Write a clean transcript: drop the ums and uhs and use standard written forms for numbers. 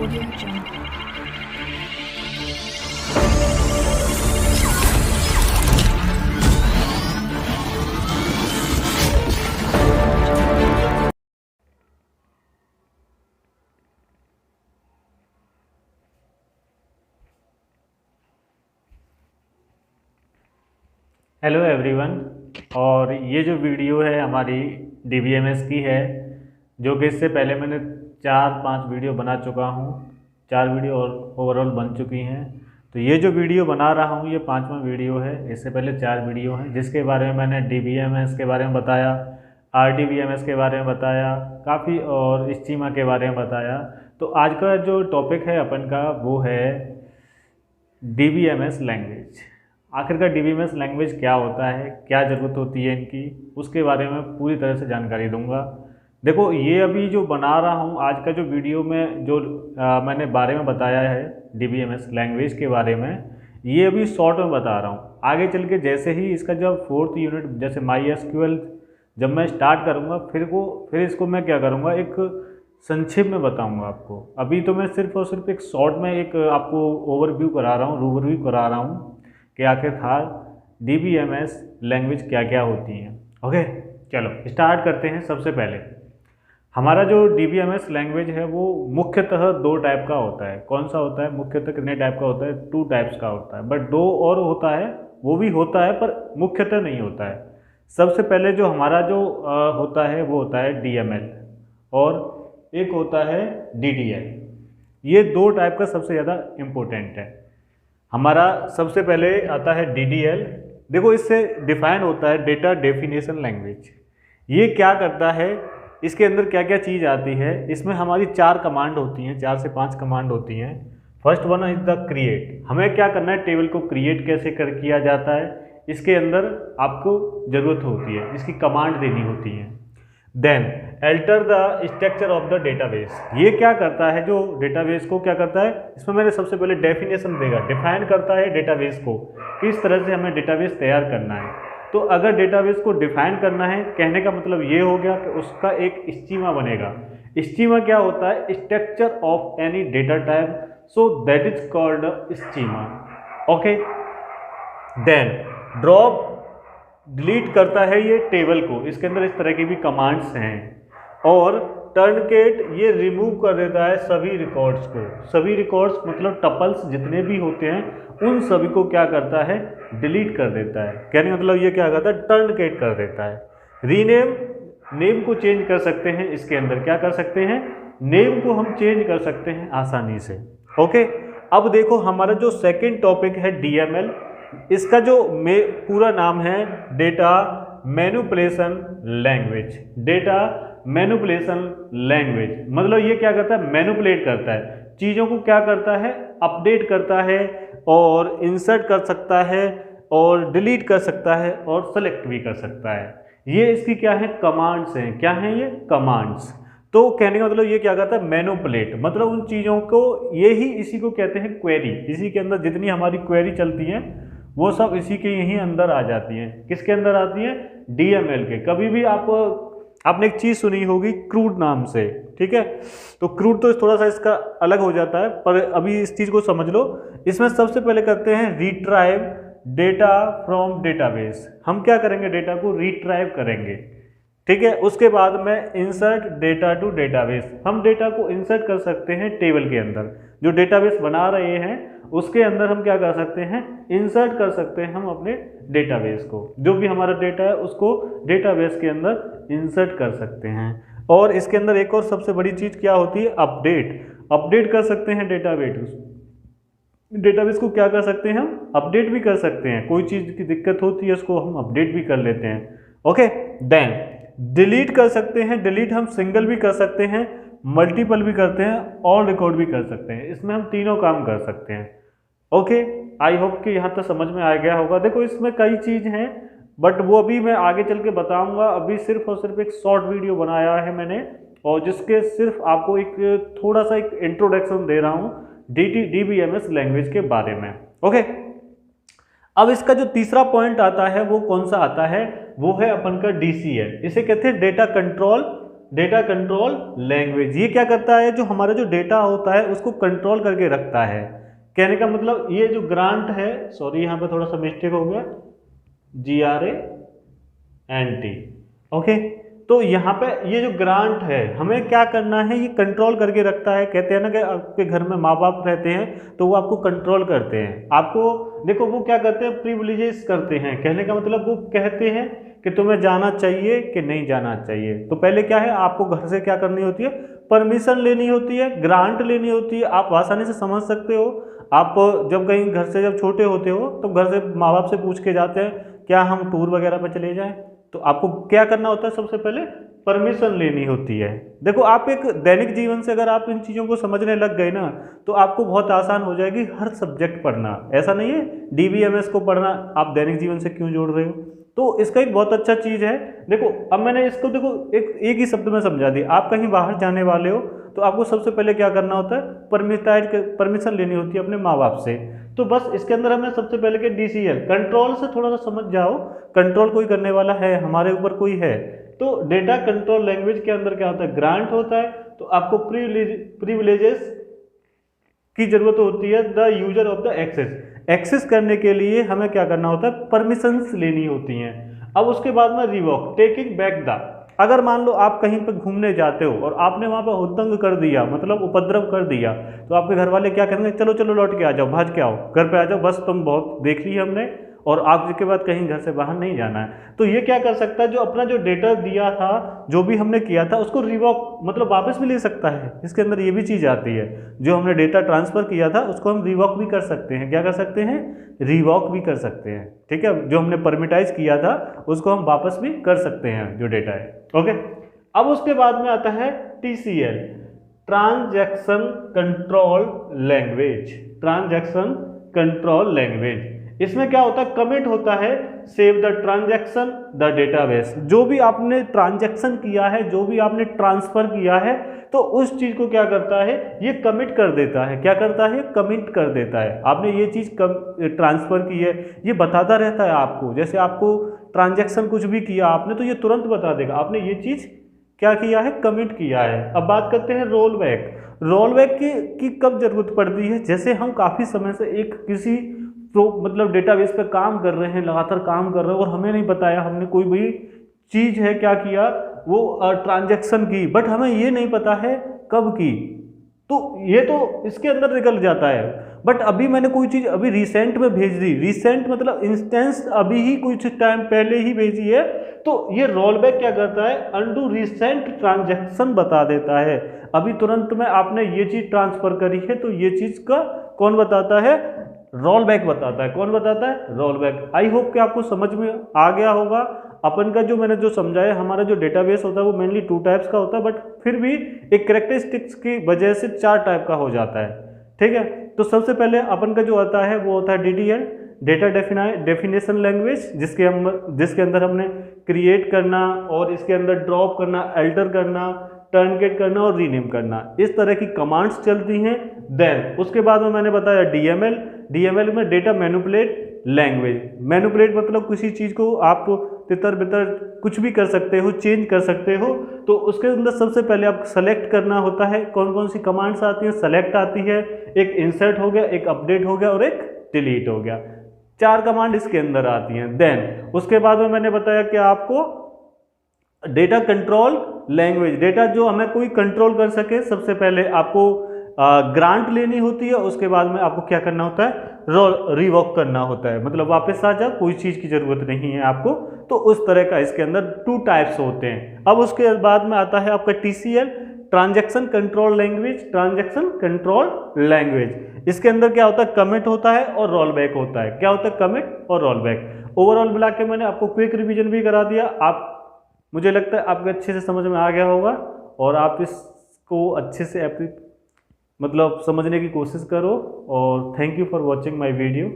Audio Jungle. Hello everyone. और ये जो वीडियो है हमारी DBMS की है, जो कि इससे पहले मैंने 4-5 वीडियो बना चुका हूँ। 4 वीडियो और ओवरऑल बन चुकी हैं। तो ये जो वीडियो बना रहा हूँ ये 5वां वीडियो है। इससे पहले 4 वीडियो हैं जिसके बारे में मैंने DBMS के बारे में बताया, RDBMS के बारे में बताया काफ़ी, और स्कीमा के बारे में बताया। तो आज का जो टॉपिक है अपन का वो है DBMS लैंग्वेज। आखिरकार DBMS लैंग्वेज क्या होता है, क्या ज़रूरत होती है इनकी, उसके बारे में पूरी तरह से जानकारी दूंगा। देखो, ये अभी जो बना रहा हूँ आज का जो वीडियो में जो मैंने बारे में बताया है DBMS लैंग्वेज के बारे में, ये अभी शॉर्ट में बता रहा हूँ। आगे चल के जैसे ही इसका जब 4th यूनिट जैसे MySQL जब मैं स्टार्ट करूँगा फिर इसको मैं क्या करूँगा, एक संक्षेप में बताऊंगा आपको। अभी तो मैं सिर्फ और सिर्फ एक शॉर्ट में एक आपको ओवरव्यू करा रहा हूँ, रूबरव्यू करा रहा हूँ कि आखिरकार DBMS लैंग्वेज क्या क्या होती हैं। ओके, चलो स्टार्ट करते हैं। सबसे पहले हमारा जो DBMS लैंग्वेज है वो मुख्यतः 2 टाइप का होता है। कौन सा होता है? मुख्यतः कितने टाइप का होता है? 2 टाइप्स का होता है, बट 2 और होता है, वो भी होता है पर मुख्यतः नहीं होता है। सबसे पहले जो हमारा जो होता है वो होता है DML, और एक होता है DDL। ये 2 टाइप का सबसे ज़्यादा इम्पोर्टेंट है। हमारा सबसे पहले आता है DDL। देखो, इससे डिफाइन होता है डेटा डेफिनेशन लैंग्वेज। ये क्या करता है, इसके अंदर क्या क्या चीज़ आती है, इसमें हमारी 4 कमांड होती हैं, 4 से 5 कमांड होती हैं। First one is the create. हमें क्या करना है, टेबल को क्रिएट कैसे किया जाता है, इसके अंदर आपको ज़रूरत होती है, इसकी कमांड देनी होती है। Then alter the structure of the database. ये क्या करता है, जो डेटाबेस को क्या करता है, इसमें मैंने सबसे पहले डेफिनेशन देगा, डिफाइन करता है डेटाबेस को, किस तरह से हमें डेटाबेस तैयार करना है। तो अगर डेटाबेस को डिफाइन करना है, कहने का मतलब ये हो गया कि उसका एक स्कीमा बनेगा। स्कीमा क्या होता है? Structure of any data type, so that is called schema. Okay, then drop delete करता है ये टेबल को, इसके अंदर इस तरह की भी कमांड्स हैं। और टर्नकेट ये रिमूव कर देता है सभी रिकॉर्ड्स को। सभी रिकॉर्ड्स मतलब टपल्स जितने भी होते हैं उन सभी को क्या करता है, डिलीट कर देता है। कहने का मतलब ये क्या करता है, टर्नकेट कर देता है। रीनेम, नेम को चेंज कर सकते हैं, इसके अंदर क्या कर सकते हैं, नेम को हम चेंज कर सकते हैं आसानी से। ओके, अब देखो हमारा जो सेकेंड टॉपिक है DML, इसका जो पूरा नाम है data manipulation language. Data manipulation language मतलब ये क्या करता है, मैनिपुलेट करता है चीज़ों को, क्या करता है, अपडेट करता है, और इंसर्ट कर सकता है, और डिलीट कर सकता है, और सेलेक्ट भी कर सकता है। ये इसकी क्या है, कमांड्स हैं। क्या हैं ये? कमांड्स। तो कहने का मतलब ये क्या करता है, मैनिपुलेट, मतलब उन चीज़ों को, इसी को कहते हैं क्वेरी। इसी के अंदर जितनी हमारी क्वेरी चलती हैं वो सब इसी के यहीं अंदर आ जाती हैं। किसके अंदर आती हैं? DML के। कभी भी आपने एक चीज़ सुनी होगी क्रूड नाम से, ठीक है? तो क्रूड तो थोड़ा सा इसका अलग हो जाता है, पर अभी इस चीज़ को समझ लो। इसमें सबसे पहले करते हैं रिट्राइव डेटा फ्रॉम डेटाबेस। हम क्या करेंगे, डेटा को रिट्राइव करेंगे, ठीक है? उसके बाद में इंसर्ट डेटा टू डेटाबेस। हम डेटा को इंसर्ट कर सकते हैं टेबल के अंदर। जो डेटाबेस बना रहे हैं उसके अंदर हम क्या कर सकते हैं, इंसर्ट कर सकते हैं हम अपने डेटाबेस को। जो भी हमारा डेटा है उसको डेटाबेस के अंदर इंसर्ट कर सकते हैं। और इसके अंदर एक और सबसे बड़ी चीज़ क्या होती है, अपडेट। अपडेट कर सकते हैं डेटाबेस को, क्या कर सकते हैं हम, अपडेट भी कर सकते हैं। कोई चीज़ की दिक्कत होती है उसको हम अपडेट भी कर लेते हैं। ओके, देन डिलीट कर सकते हैं। डिलीट हम सिंगल भी कर सकते हैं, मल्टीपल भी करते हैं, और रिकॉर्ड भी कर सकते हैं। इसमें हम तीनों काम कर सकते हैं। ओके, आई होप कि यहाँ तक समझ में आ गया होगा। देखो, इसमें कई चीज़ हैं, बट वो अभी मैं आगे चल के बताऊंगा। अभी सिर्फ और सिर्फ एक शॉर्ट वीडियो बनाया है मैंने, और जिसके सिर्फ आपको एक थोड़ा सा एक इंट्रोडक्शन दे रहा हूँ DBMS लैंग्वेज के बारे में। ओके, अब इसका जो तीसरा पॉइंट आता है वो कौन सा आता है, वो है अपन का DCL। इसे कहते हैं data control data control language. ये क्या करता है, जो हमारा जो डेटा होता है उसको कंट्रोल करके रखता है। कहने का मतलब ये जो ग्रांट है, सॉरी यहाँ पे थोड़ा सा मिस्टेक हो गया, GRANT, ओके। तो यहाँ पे ये जो ग्रांट है हमें क्या करना है, ये कंट्रोल करके रखता है। कहते हैं ना कि आपके घर में माँ बाप रहते हैं तो वो आपको कंट्रोल करते हैं, आपको देखो वो क्या करते हैं, प्रिविलेजेस करते हैं। कहने का मतलब वो कहते हैं कि तुम्हें जाना चाहिए कि नहीं जाना चाहिए। तो पहले क्या है, आपको घर से क्या करनी होती है, परमिशन लेनी होती है, ग्रांट लेनी होती है। आप आसानी से समझ सकते हो, आप जब कहीं घर से जब छोटे होते हो तो घर से माँ बाप से पूछ के जाते हैं क्या हम टूर वगैरह पर चले जाएं, तो आपको क्या करना होता है, सबसे पहले परमिशन लेनी होती है। देखो आप एक दैनिक जीवन से अगर आप इन चीज़ों को समझने लग गए ना तो आपको बहुत आसान हो जाएगी हर सब्जेक्ट पढ़ना। ऐसा नहीं है DBMS को पढ़ना आप दैनिक जीवन से क्यों जोड़ रहे हो, तो इसका एक बहुत अच्छा चीज़ है। देखो अब मैंने इसको देखो एक ही शब्द में समझा दिया। आप कहीं बाहर जाने वाले हो तो आपको सबसे पहले क्या करना होता है, परमिशन लेनी होती है अपने माँ बाप से। तो बस इसके अंदर हमें सबसे पहले के DCL कंट्रोल से थोड़ा सा समझ जाओ, कंट्रोल कोई करने वाला है, हमारे ऊपर कोई है। तो डेटा कंट्रोल लैंग्वेज के अंदर क्या होता है, ग्रांट होता है, तो आपको प्रिविलेजेस की जरूरत होती है, the user of the access करने के लिए हमें क्या करना होता है, परमिशंस लेनी होती हैं। अब उसके बाद में रिवॉक, टेकिंग बैक द, अगर मान लो आप कहीं पर घूमने जाते हो और आपने वहां पर हुदंग कर दिया, मतलब उपद्रव कर दिया, तो आपके घर वाले क्या करेंगे, चलो चलो लौट के आ जाओ, भाज के आओ, घर पे आ जाओ, बस तुम बहुत देख ली हमने और आज के बाद कहीं घर से बाहर नहीं जाना है। तो ये क्या कर सकता है, जो अपना जो डेटा दिया था, जो भी हमने किया था उसको रिवॉक मतलब वापस भी ले सकता है। इसके अंदर ये भी चीज़ आती है, जो हमने डेटा ट्रांसफ़र किया था उसको हम रिवॉक भी कर सकते हैं। क्या कर सकते हैं, रिवॉक भी कर सकते हैं, ठीक है। जो हमने परमिटाइज किया था उसको हम वापस भी कर सकते हैं जो डेटा है, ओके। अब उसके बाद में आता है TCL, transaction control language, transaction control language. इसमें क्या होता है, कमिट होता है, save the transaction the database. जो भी आपने ट्रांजैक्शन किया है, जो भी आपने ट्रांसफर किया है, तो उस चीज को क्या करता है, ये कमिट कर देता है। क्या करता है, कमिट कर देता है। आपने ये चीज ट्रांसफर की है, ये बताता रहता है आपको। जैसे आपको ट्रांजैक्शन कुछ भी किया आपने तो ये तुरंत बता देगा आपने ये चीज क्या किया है, कमिट किया है। अब बात करते हैं रोल बैक। रोल बैक की कब जरूरत पड़ती है, जैसे हम काफी समय से एक किसी मतलब डेटाबेस पे काम कर रहे हैं, लगातार काम कर रहे हैं और हमें नहीं बताया, हमने कोई भी चीज है क्या किया, वो ट्रांजैक्शन की, बट हमें ये नहीं पता है कब की, तो ये तो इसके अंदर निकल जाता है। बट अभी मैंने कोई चीज अभी रिसेंट में भेज दी, रिसेंट मतलब इंस्टेंस अभी ही कुछ टाइम पहले ही भेजी है, तो ये रोल बैक क्या करता है, अनडू रिसेंट ट्रांजैक्शन बता देता है। अभी तुरंत में आपने ये चीज ट्रांसफर करी है तो ये चीज का कौन बताता है, रोल बैक बताता है। कौन बताता है, रोल बैक। आई होप कि आपको समझ में आ गया होगा। अपन का जो मैंने जो समझाया, हमारा जो डेटाबेस होता है वो मेनली 2 टाइप्स का होता है, बट फिर भी एक कैरेक्टरिस्टिक्स की वजह से 4 टाइप का हो जाता है, ठीक है। तो सबसे पहले अपन का जो आता है वो होता है DDL, डेटा डेफिनेशन लैंग्वेज, जिसके अंदर हमने क्रिएट करना और इसके अंदर ड्रॉप करना, अल्टर करना, टर्नकेट करना और रीनेम करना, इस तरह की कमांड्स चलती हैं। देन उसके बाद में मैंने बताया DML में डेटा मैनिपुलेट लैंग्वेज। मैनिपुलेट मतलब किसी चीज़ को आप तितर बितर कुछ भी कर सकते हो, चेंज कर सकते हो। तो उसके अंदर सबसे पहले आप सेलेक्ट करना होता है, कौन कौन सी कमांड्स आती हैं, सेलेक्ट आती है, एक इंसर्ट हो गया, एक अपडेट हो गया और एक डिलीट हो गया। 4 कमांड इसके अंदर आती हैं। देन उसके बाद में मैंने बताया कि आपको डेटा कंट्रोल लैंग्वेज, डेटा जो हमें कोई कंट्रोल कर सके, सबसे पहले आपको ग्रांट लेनी होती है, उसके बाद में आपको क्या करना होता है, रिवॉक करना होता है, मतलब वापस आ जा, कोई चीज़ की ज़रूरत नहीं है आपको। तो उस तरह का इसके अंदर 2 टाइप्स होते हैं। अब उसके बाद में आता है आपका TCL, transaction control language, transaction control language. इसके अंदर क्या होता है, कमिट होता है और रोल बैक होता है। क्या होता है, कमिट और रोल बैक। ओवरऑल मिला के मैंने आपको क्विक रिवीजन भी करा दिया। आप, मुझे लगता है आपको अच्छे से समझ में आ गया होगा और आप इसको अच्छे से मतलब समझने की कोशिश करो। और thank you for watching my video.